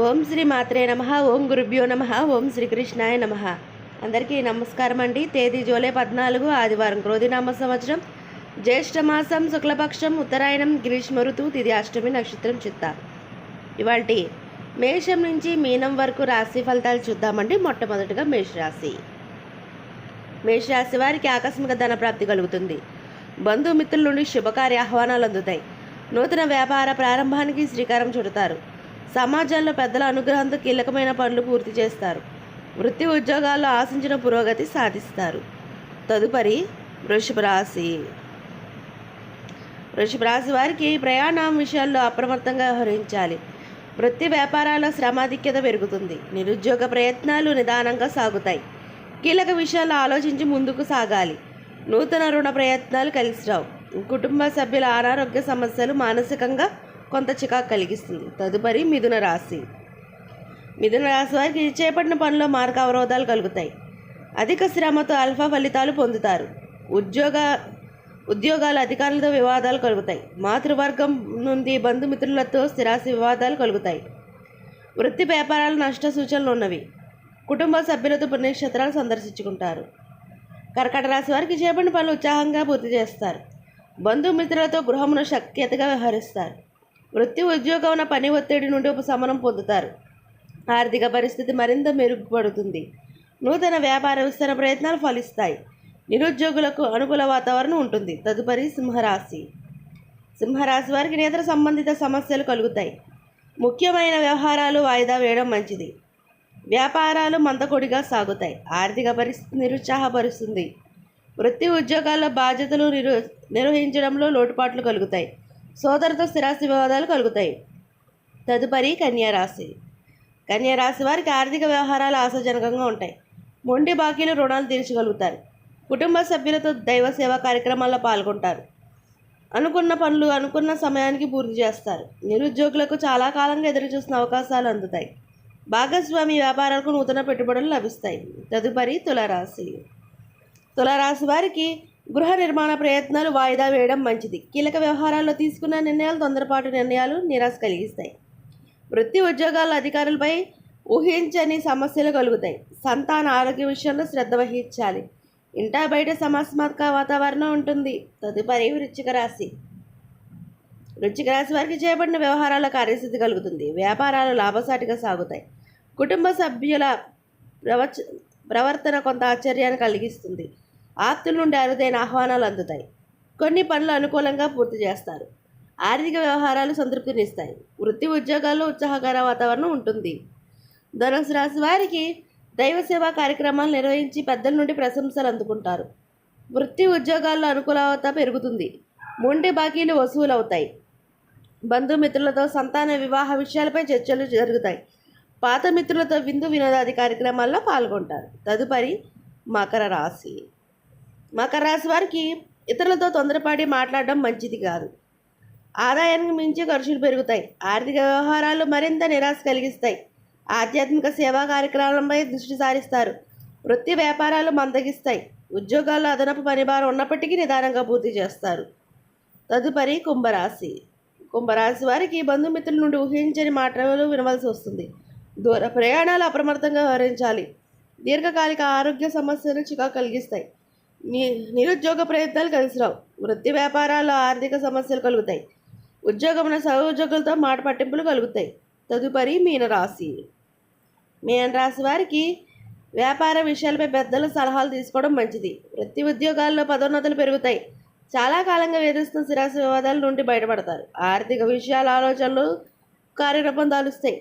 ఓం శ్రీ మాత్రే నమః. ఓం గురుభ్యో నమః. ఓం శ్రీకృష్ణాయ నమః. అందరికీ నమస్కారం అండి. తేదీ జూలై 14 ఆదివారం, క్రోధినామ సంవత్సరం, జ్యేష్ఠమాసం, శుక్లపక్షం, ఉత్తరాయణం, గ్రీష్మ ఋతువు, తిథి అష్టమి, నక్షత్రం చిత్త. ఇవాల్టి మేషం నుంచి మీనం వరకు రాశి ఫలితాలు చూద్దామండి. మొట్టమొదటిగా మేషరాశి. మేషరాశి వారికి ఆకస్మిక ధన ప్రాప్తి కలుగుతుంది. బంధుమిత్రుల నుండి శుభకార్య ఆహ్వానాలు అందుతాయి. నూతన వ్యాపార ప్రారంభానికి శ్రీకారం చుడతారు. సమాజంలో పెద్దల అనుగ్రహంతో కీలకమైన పనులు పూర్తి చేస్తారు. వృత్తి ఉద్యోగాల్లో ఆశించిన పురోగతి సాధిస్తారు. తదుపరి వృషభ రాశి. వృషభ రాశి వారికి ప్రయాణం విషయాల్లో అప్రమత్తంగా వ్యవహరించాలి. వృత్తి వ్యాపారాల్లో శ్రమాధిక్యత పెరుగుతుంది. నిరుద్యోగ ప్రయత్నాలు నిదానంగా సాగుతాయి. కీలక విషయాల్లో ఆలోచించి ముందుకు సాగాలి. నూతన రుణ ప్రయత్నాలు కలిసి రావు. కుటుంబ సభ్యుల అనారోగ్య సమస్యలు మానసికంగా కొంత చికాకు కలిగిస్తుంది. తదుపరి మిథున రాశి. మిథున రాశి వారికి చేపట్టిన పనిలో మార్గ అవరోధాలు కలుగుతాయి. అధిక శ్రమతో అల్ఫా ఫలితాలు పొందుతారు. ఉద్యోగాల అధికారులతో వివాదాలు కలుగుతాయి. మాతృవర్గం నుండి బంధుమిత్రులతో స్థిరాస్తి వివాదాలు కలుగుతాయి. వృత్తి వ్యాపారాలు నష్ట సూచనలు ఉన్నవి. కుటుంబ సభ్యులతో పుణ్యక్షేత్రాలు సందర్శించుకుంటారు. కర్కాటక రాశి వారికి చేపట్టిన పనులు ఉత్సాహంగా పూర్తి చేస్తారు. బంధుమిత్రులతో గృహమును శక్యతగా వ్యవహరిస్తారు. వృత్తి ఉద్యోగం పని ఒత్తిడి నుండి ఉపశమనం పొందుతారు. ఆర్థిక పరిస్థితి మరింత మెరుగుపడుతుంది. నూతన వ్యాపార విస్తరణ ప్రయత్నాలు ఫలిస్తాయి. నిరుద్యోగులకు అనుకూల వాతావరణం ఉంటుంది. తదుపరి సింహరాశి. సింహరాశి వారికి నేత్ర సంబంధిత సమస్యలు కలుగుతాయి. ముఖ్యమైన వ్యవహారాలు వాయిదా వేయడం మంచిది. వ్యాపారాలు మందకొడిగా సాగుతాయి. ఆర్థిక పరిస్థితి నిరుత్సాహపరుస్తుంది. వృత్తి ఉద్యోగాల్లో బాధ్యతలు నిర్వహించడంలో లోటుపాట్లు కలుగుతాయి. సోదరుతో స్థిరాస్తి వివాదాలు కలుగుతాయి. తదుపరి కన్యారాశి. కన్యారాశి వారికి ఆర్థిక వ్యవహారాలు ఆశాజనకంగా ఉంటాయి. మొండి బాకీలు రుణాలు తీర్చగలుగుతారు. కుటుంబ సభ్యులతో దైవ సేవా కార్యక్రమాల్లో పాల్గొంటారు. అనుకున్న పనులు అనుకున్న సమయానికి పూర్తి చేస్తారు. నిరుద్యోగులకు చాలా కాలంగా ఎదురుచూసిన అవకాశాలు అందుతాయి. భాగస్వామి వ్యాపారాలకు నూతన పెట్టుబడులు లభిస్తాయి. తదుపరి తులారాశి. తులారాశి వారికి గృహ నిర్మాణ ప్రయత్నాలు వాయిదా వేయడం మంచిది. కీలక వ్యవహారాల్లో తీసుకున్న నిర్ణయాలు తొందరపాటు నిర్ణయాలు నిరాశ కలిగిస్తాయి. వృత్తి ఉద్యోగాల అధికారులపై ఊహించని సమస్యలు కలుగుతాయి. సంతాన ఆరోగ్య విషయంలో శ్రద్ధ వహించాలి. ఇంటా బయట సమస్యాత్మక వాతావరణం ఉంటుంది. తదుపరి వృశ్చిక రాశి. వృశ్చిక రాశి వారికి చేపట్టిన వ్యవహారాల కార్యసిద్ధి కలుగుతుంది. వ్యాపారాలు లాభసాటిగా సాగుతాయి. కుటుంబ సభ్యుల ప్రవర్తన కొంత ఆశ్చర్యాన్ని కలిగిస్తుంది. ఆప్తుల నుండి అరుదైన ఆహ్వానాలు అందుతాయి. కొన్ని పనులు అనుకూలంగా పూర్తి చేస్తారు. ఆర్థిక వ్యవహారాలు సంతృప్తినిస్తాయి. వృత్తి ఉద్యోగాల్లో ఉత్సాహకర వాతావరణం ఉంటుంది. ధనుసు రాశి వారికి దైవ సేవా కార్యక్రమాలు నిర్వహించి పెద్దల నుండి ప్రశంసలు అందుకుంటారు. వృత్తి ఉద్యోగాల్లో అనుకూలత పెరుగుతుంది. మొండి బాకీలు వసూలవుతాయి. బంధుమిత్రులతో సంతాన వివాహ విషయాలపై చర్చలు జరుగుతాయి. పాత మిత్రులతో విందు వినోదాది కార్యక్రమాల్లో పాల్గొంటారు. తదుపరి మకర రాశి. మకర రాశి వారికి ఇతరులతో తొందరపాటి మాట్లాడడం మంచిది కాదు. ఆదాయానికి మించి ఖర్చులు పెరుగుతాయి. ఆర్థిక వ్యవహారాలు మరింత నిరాశ కలిగిస్తాయి. ఆధ్యాత్మిక సేవా కార్యక్రమాలపై దృష్టి సారిస్తారు. వృత్తి వ్యాపారాలు మందగిస్తాయి. ఉద్యోగాల్లో అదనపు పనిభారం ఉన్నప్పటికీ నిదానంగా పూర్తి చేస్తారు. తదుపరి కుంభరాశి. కుంభరాశి వారికి బంధుమిత్రుల నుండి ఊహించని మాటలు వినవలసి వస్తుంది. దూర ప్రయాణాలు అప్రమత్తంగా వ్యవహరించాలి. దీర్ఘకాలిక ఆరోగ్య సమస్యలు చికాకు కలిగిస్తాయి. నిరుద్యోగ ప్రయత్నాలు కలిసి రావు. వృత్తి వ్యాపారాల్లో ఆర్థిక సమస్యలు కలుగుతాయి. ఉద్యోగమున సహోద్యోగులతో మాట పట్టింపులు కలుగుతాయి. తదుపరి మీనరాశి. మీనరాశి వారికి వ్యాపార విషయాలపై పెద్దల సలహాలు తీసుకోవడం మంచిది. వృత్తి ఉద్యోగాల్లో పదోన్నతులు పెరుగుతాయి. చాలా కాలంగా వేధిస్తున్న స్థిరాస్తి వివాదాల నుండి బయటపడతారు. ఆర్థిక విషయాల ఆలోచనలు కార్యరూపం దాలుస్తాయి.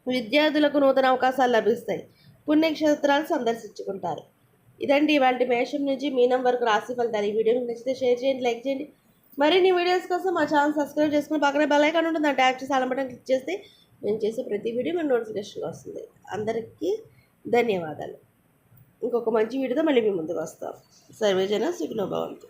విద్యార్థులకు నూతన అవకాశాలు లభిస్తాయి. పుణ్యక్షేత్రాలు సందర్శించుకుంటారు. ఇదండి ఇవాళ మేషం నుంచి మీనం వరకు రాశి ఫలితాలు. ఈ వీడియో నచ్చితే షేర్ చేయండి, లైక్ చేయండి. మరిన్ని వీడియోస్ కోసం మా ఛానల్ సబ్స్క్రైబ్ చేసుకుని పక్కన బెల్ ఐకాన్ ఉంటుంది. ఆ ట్యాప్ చేసి ఆల్ బటన్ క్లిక్ చేస్తే మేము చేసే ప్రతి వీడియో మన నోటిఫికేషన్ వస్తుంది. అందరికీ ధన్యవాదాలు. ఇంకొక మంచి వీడియోతో మళ్ళీ మీ ముందుకు వస్తాం. సర్వేజన సుఖినో భవంతు.